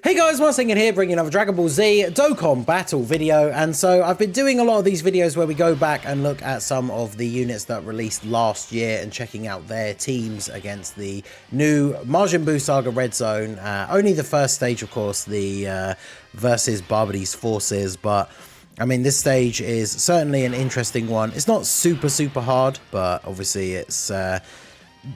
Hey guys, once again here bringing another Dragon Ball Z Dokkan battle video, and so I've been doing a lot of these videos where we go back and look at some of the units that released last year and checking out their teams against the new Majin Buu Saga Red Zone. Only the first stage, of course, the versus Barbady's forces, but I mean this stage is certainly an interesting one. It's not super hard, but obviously it's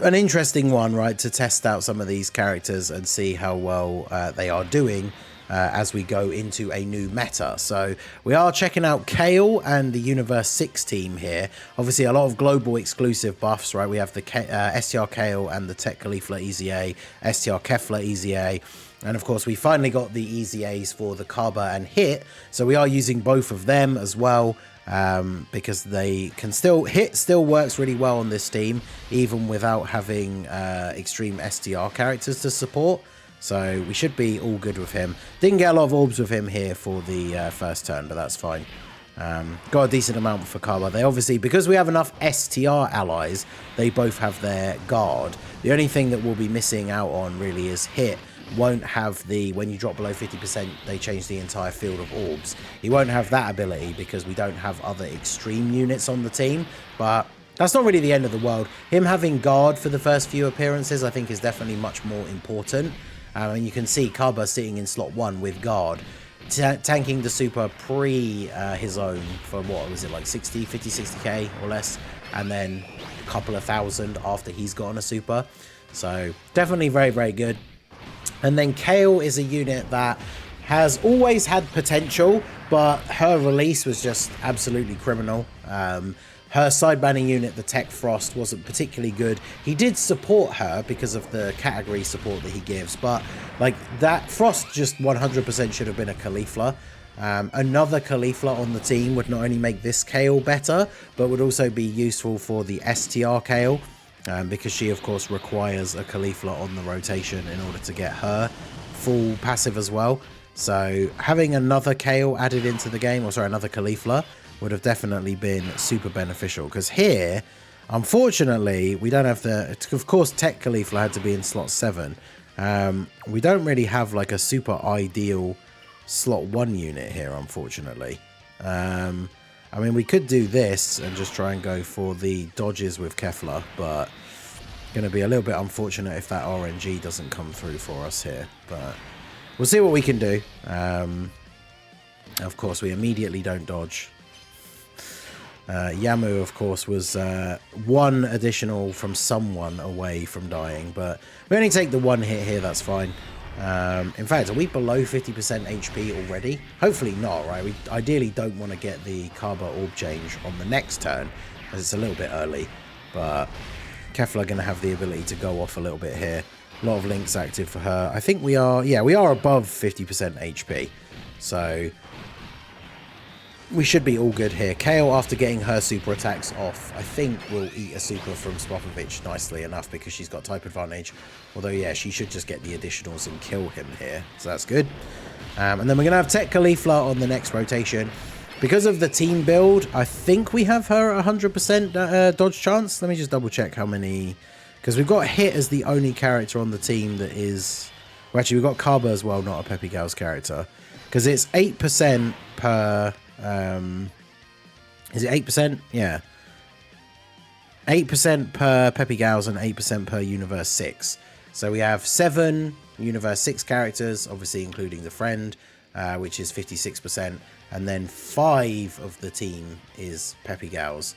an interesting one, right, to test out some of these characters and see how well they are doing as we go into a new meta. So we are checking out Kale and the Universe 6 team here. Obviously a lot of global exclusive buffs, right? We have the STR Kale and the Tech Caulifla EZA, STR Kefla EZA, and of course we finally got the EZAs for the Kaba and Hit, so we are using both of them as well. Because they can Hit still works really well on this team, even without having extreme STR characters to support. So we should be all good with him. Didn't get a lot of orbs with him here for the first turn, but that's fine. Got a decent amount for Kaba. They obviously, because we have enough STR allies, they both have their guard. The only thing that we'll be missing out on really is Hit. Won't have the, when you drop below 50%, they change the entire field of orbs. He won't have that ability because we don't have other extreme units on the team, but that's not really the end of the world. Him having guard for the first few appearances I think is definitely much more important. And you can see Kaba sitting in slot 1 with guard, tanking the super pre his own for what was it, like 50-60k or less, and then a couple of thousand after he's gotten a super. So definitely very good. And then Kale is a unit that has always had potential, but her release was just absolutely criminal. Her side-banning unit, the Tech Frost, wasn't particularly good. He did support her because of the category support that he gives, but like that Frost just 100% should have been a Caulifla. Another Caulifla on the team would not only make this Kale better, but would also be useful for the STR Kale. Because she of course requires a Caulifla on the rotation in order to get her full passive as well. So having another Kale added into the game, or sorry, another Caulifla, would have definitely been super beneficial. Because here, unfortunately, we don't have the, of course Tech Caulifla had to be in slot 7. We don't really have like a super ideal slot 1 unit here, unfortunately. I mean, we could do this and just try and go for the dodges with Kefla, but going to be a little bit unfortunate if that RNG doesn't come through for us here. But we'll see what we can do. Of course, we immediately don't dodge. Yamu, of course, was one additional from someone away from dying, but we only take the one hit here, that's fine. In fact, are we below 50% HP already? Hopefully not, right? We ideally don't want to get the Kaba orb change on the next turn, as it's a little bit early, but Kefla going to have the ability to go off a little bit here. A lot of links active for her. I think we are, yeah, we are above 50% HP, so we should be all good here. Kale, after getting her super attacks off, I think will eat a super from Spopovich nicely enough because she's got type advantage. Although, yeah, she should just get the additionals and kill him here. So that's good. And then we're going to have Tech Caulifla on the next rotation. Because of the team build, I think we have her 100% dodge chance. Let me just double check how many. Because we've got Hit as the only character on the team that is... Well, actually, we've got Kaba as well, not a Peppy Gal's character. Because it's 8% per... is it 8%? Yeah. 8% per Peppy Gals and 8% per Universe 6. So we have 7 Universe 6 characters, obviously including the friend, which is 56%. And then 5 of the team is Peppy Gals,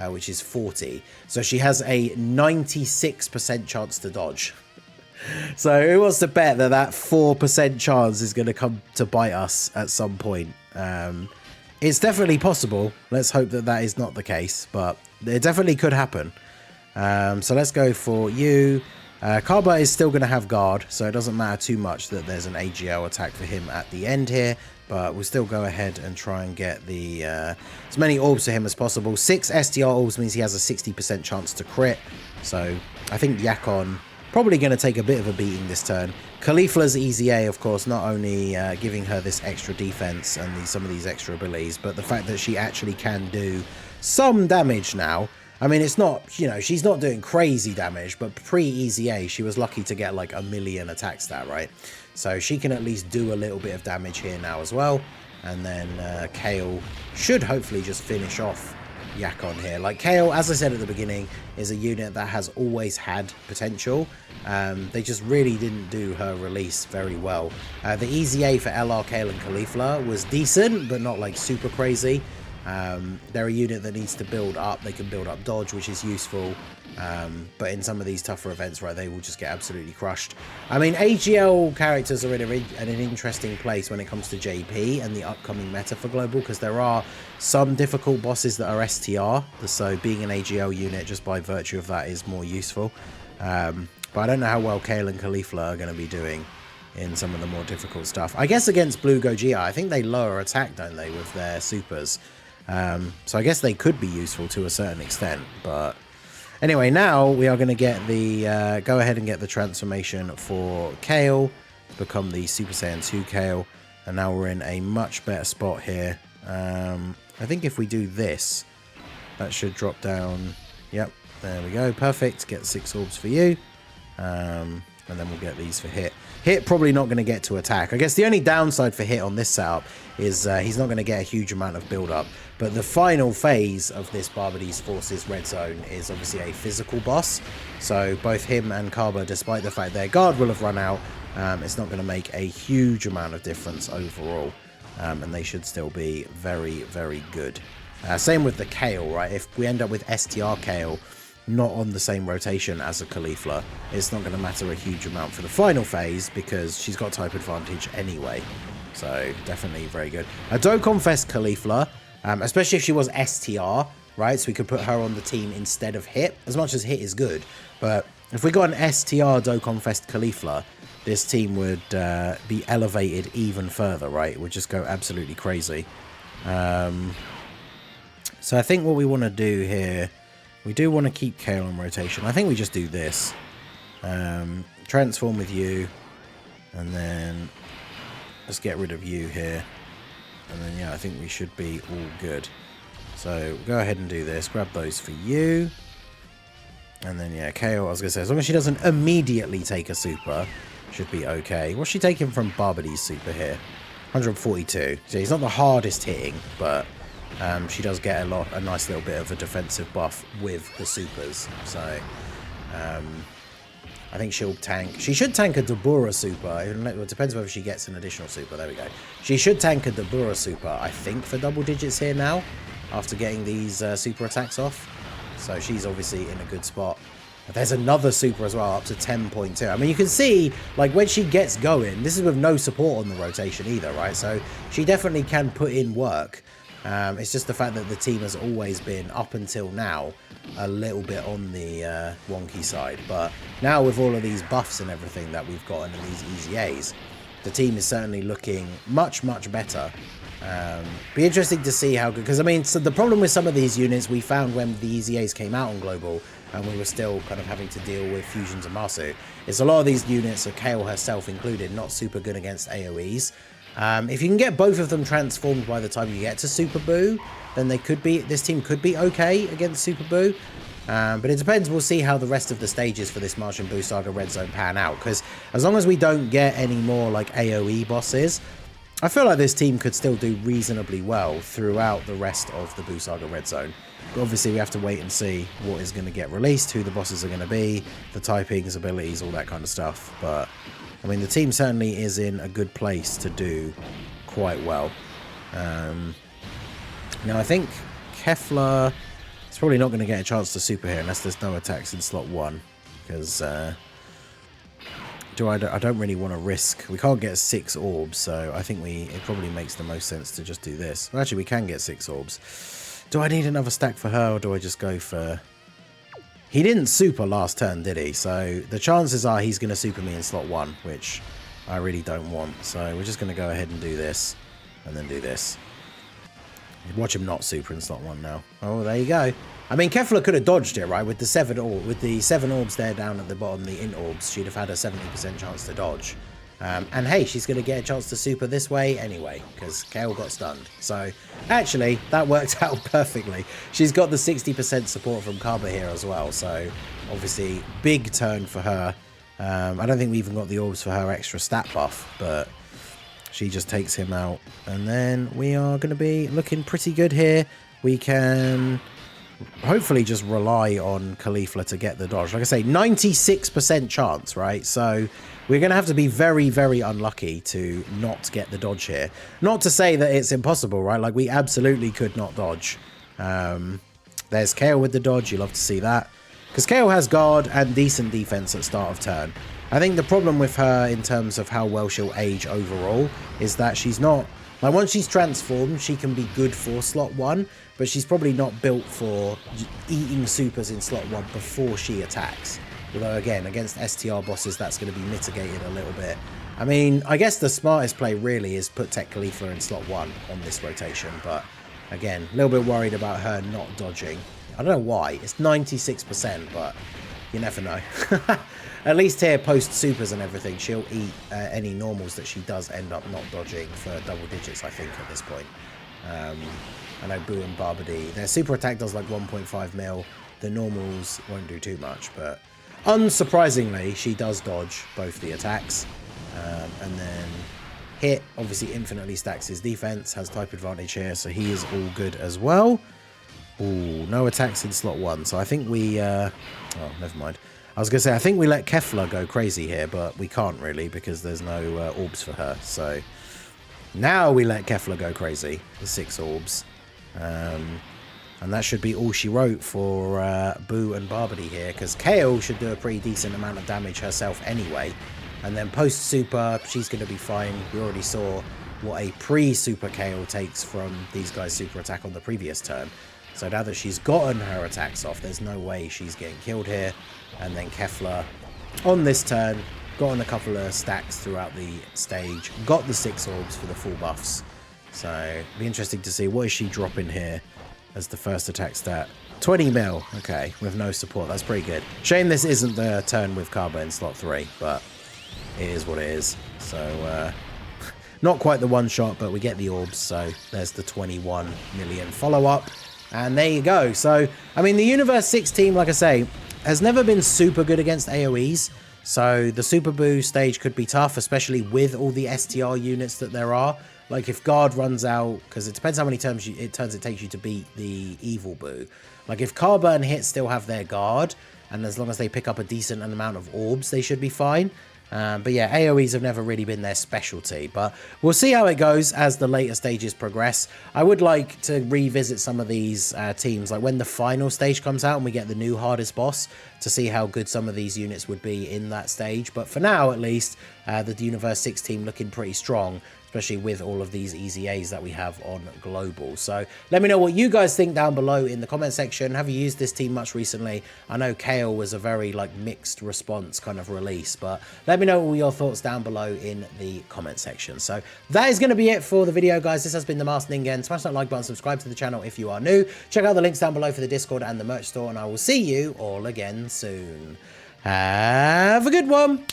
which is 40. So she has a 96% chance to dodge. So who wants to bet that that 4% chance is going to come to bite us at some point? It's definitely possible. Let's hope that that is not the case, but it definitely could happen. So let's go for you. Kaba is still going to have guard, so it doesn't matter too much that there's an AGL attack for him at the end here, but we'll still go ahead and try and get the as many orbs to him as possible. 6 STR orbs means he has a 60% chance to crit, so I think Yakon probably going to take a bit of a beating this turn. Caulifla's EZA, of course, not only giving her this extra defense and some of these extra abilities, but the fact that she actually can do some damage now. I mean, it's not, you know, she's not doing crazy damage, but pre-EZA, she was lucky to get like 1 million attack stat, right? So she can at least do a little bit of damage here now as well. And then Kale should hopefully just finish off Yakon here. Like Kale, as I said at the beginning, is a unit that has always had potential. They just really didn't do her release very well. The EZA for LR, Kale and Caulifla was decent, but not like super crazy. They're a unit that needs to build up. They can build up dodge, which is useful. But in some of these tougher events, right, they will just get absolutely crushed. I mean, AGL characters are in an interesting place when it comes to JP and the upcoming meta for Global, because there are some difficult bosses that are STR. So being an AGL unit, just by virtue of that, is more useful. But I don't know how well Kale and Caulifla are going to be doing in some of the more difficult stuff. I guess against Blue Gogeta, I think they lower attack, don't they, with their supers. So I guess they could be useful to a certain extent. But anyway, now we are going to get the go ahead and get the transformation for Kale to become the Super Saiyan 2 Kale. And now we're in a much better spot here. I think if we do this, that should drop down. Yep, there we go. Perfect. Get 6 orbs for you. And then we'll get these for Hit. Hit probably not going to get to attack. I guess the only downside for Hit on this setup is he's not going to get a huge amount of build-up. But the final phase of this Barbady's Forces Red Zone is obviously a physical boss. So both him and Kaba, despite the fact their guard will have run out, it's not going to make a huge amount of difference overall. And they should still be very, very good. Same with the Kale, right? If we end up with STR Kale not on the same rotation as a Caulifla, it's not going to matter a huge amount for the final phase because she's got type advantage anyway. So definitely very good. A Dokkan Fest Caulifla, especially if she was STR, right? So we could put her on the team instead of Hit, as much as Hit is good. But if we got an STR Dokkan Fest Caulifla, this team would be elevated even further, right? It would just go absolutely crazy. So I think what we want to do here, we do want to keep Kale on rotation. I think we just do this. Transform with you. And then let's get rid of you here. And then, yeah, I think we should be all good. So go ahead and do this. Grab those for you. And then, yeah, Kale, I was going to say, as long as she doesn't immediately take a super, should be okay. What's she taking from Barbady's super here? 142. So he's not the hardest hitting, but she does get a nice little bit of a defensive buff with the supers. So I think she'll tank. She should tank a Dabura super. It depends whether she gets an additional super. There we go. She should tank a Dabura super, I think, for double digits here now, after getting these super attacks off. So she's obviously in a good spot. There's another super as well, up to 10.2. I mean, you can see, like, when she gets going, this is with no support on the rotation either, right? So she definitely can put in work. It's just the fact that the team has always been, up until now, a little bit on the wonky side. But now with all of these buffs and everything that we've gotten in these EZAs, the team is certainly looking much, much better. Be interesting to see how good, because I mean, so the problem with some of these units we found when the EZAs came out on Global, and we were still kind of having to deal with Fusions and Masu, is a lot of these units, Kale herself included, not super good against AoEs. If you can get both of them transformed by the time you get to Super Buu, then this team could be okay against Super Buu. But it depends. We'll see how the rest of the stages for this Majin Buu Saga Red Zone pan out, because as long as we don't get any more like AoE bosses, I feel like this team could still do reasonably well throughout the rest of the Buu Saga Red Zone. But obviously we have to wait and see what is going to get released, who the bosses are going to be, the typings, abilities, all that kind of stuff. But I mean, the team certainly is in a good place to do quite well. Now I think Kefla is probably not going to get a chance to super here unless there's no attacks in slot 1, because I don't really want to risk. We can't get 6 orbs, so I think it probably makes the most sense to just do this. Well, actually, we can get 6 orbs. Do I need another stack for her, or do I just go for... He didn't super last turn, did he? So the chances are he's going to super me in slot 1, which I really don't want. So we're just going to go ahead and do this, and then do this. Watch him not super in slot 1 now. Oh, there you go. I mean, Kefla could have dodged it, right? With the 7 orbs there down at the bottom, the int orbs, she'd have had a 70% chance to dodge. And hey, she's going to get a chance to super this way anyway, because Kale got stunned. So actually, that worked out perfectly. She's got the 60% support from Kaba here as well. So obviously, big turn for her. I don't think we even got the orbs for her extra stat buff, but she just takes him out. And then we are going to be looking pretty good here. We can hopefully just rely on Caulifla to get the dodge. Like I say, 96% chance, right? So we're going to have to be very, very unlucky to not get the dodge here. Not to say that it's impossible, right? Like, we absolutely could not dodge. There's Kale with the dodge. You love to see that. Because Kale has guard and decent defense at start of turn. I think the problem with her in terms of how well she'll age overall is that she's not... Like, once she's transformed, she can be good for slot 1, but she's probably not built for eating supers in slot 1 before she attacks. Although, again, against STR bosses, that's going to be mitigated a little bit. I mean, I guess the smartest play really is put Tech Caulifla in slot 1 on this rotation, but again, a little bit worried about her not dodging. I don't know why. It's 96%, but you never know. At least here, post supers and everything, she'll eat any normals that she does end up not dodging for double digits, I think, at this point. I know Buu and Barbady, their super attack does like 1.5 mil. The normals won't do too much, but unsurprisingly, she does dodge both the attacks. And then hit, obviously, infinitely stacks his defense, has type advantage here, so he is all good as well. Ooh, no attacks in slot 1, so I think we... oh, never mind. I was going to say, I think we let Kefla go crazy here, but we can't really because there's no orbs for her. So now we let Kefla go crazy, the 6 orbs. And that should be all she wrote for Buu and Barbady here, because Kale should do a pretty decent amount of damage herself anyway. And then post-super, she's going to be fine. We already saw what a pre-super Kale takes from these guys' super attack on the previous turn. So now that she's gotten her attacks off, there's no way she's getting killed here. And then Kefla, on this turn, gotten a couple of stacks throughout the stage, got the 6 orbs for the full buffs. So it'll be interesting to see what is she dropping here as the first attack stat. 20 mil, okay, with no support. That's pretty good. Shame this isn't the turn with Kaba in slot 3, but it is what it is. So not quite the one shot, but we get the orbs. So there's the 21 million follow-up. And there you go. So, I mean, the Universe 6 team, like I say, has never been super good against AoEs. So the Super Buu stage could be tough, especially with all the STR units that there are. Like if guard runs out, because it depends how many turns it takes you to beat the evil Buu. Like if Kaba and Hit still have their guard, and as long as they pick up a decent amount of orbs, they should be fine. But yeah, AoEs have never really been their specialty, but we'll see how it goes as the later stages progress. I would like to revisit some of these teams, like when the final stage comes out and we get the new hardest boss, to see how good some of these units would be in that stage. But for now, at least, the Universe 6 team looking pretty strong, especially with all of these easy A's that we have on Global. So let me know what you guys think down below in the comment section. Have you used this team much recently? I know Kale was a very like mixed response kind of release, but let me know all your thoughts down below in the comment section. So that is going to be it for the video, guys. This has been the Masked Ningen. Smash that like button, subscribe to the channel if you are new. Check out the links down below for the Discord and the merch store, and I will see you all again soon. Have a good one.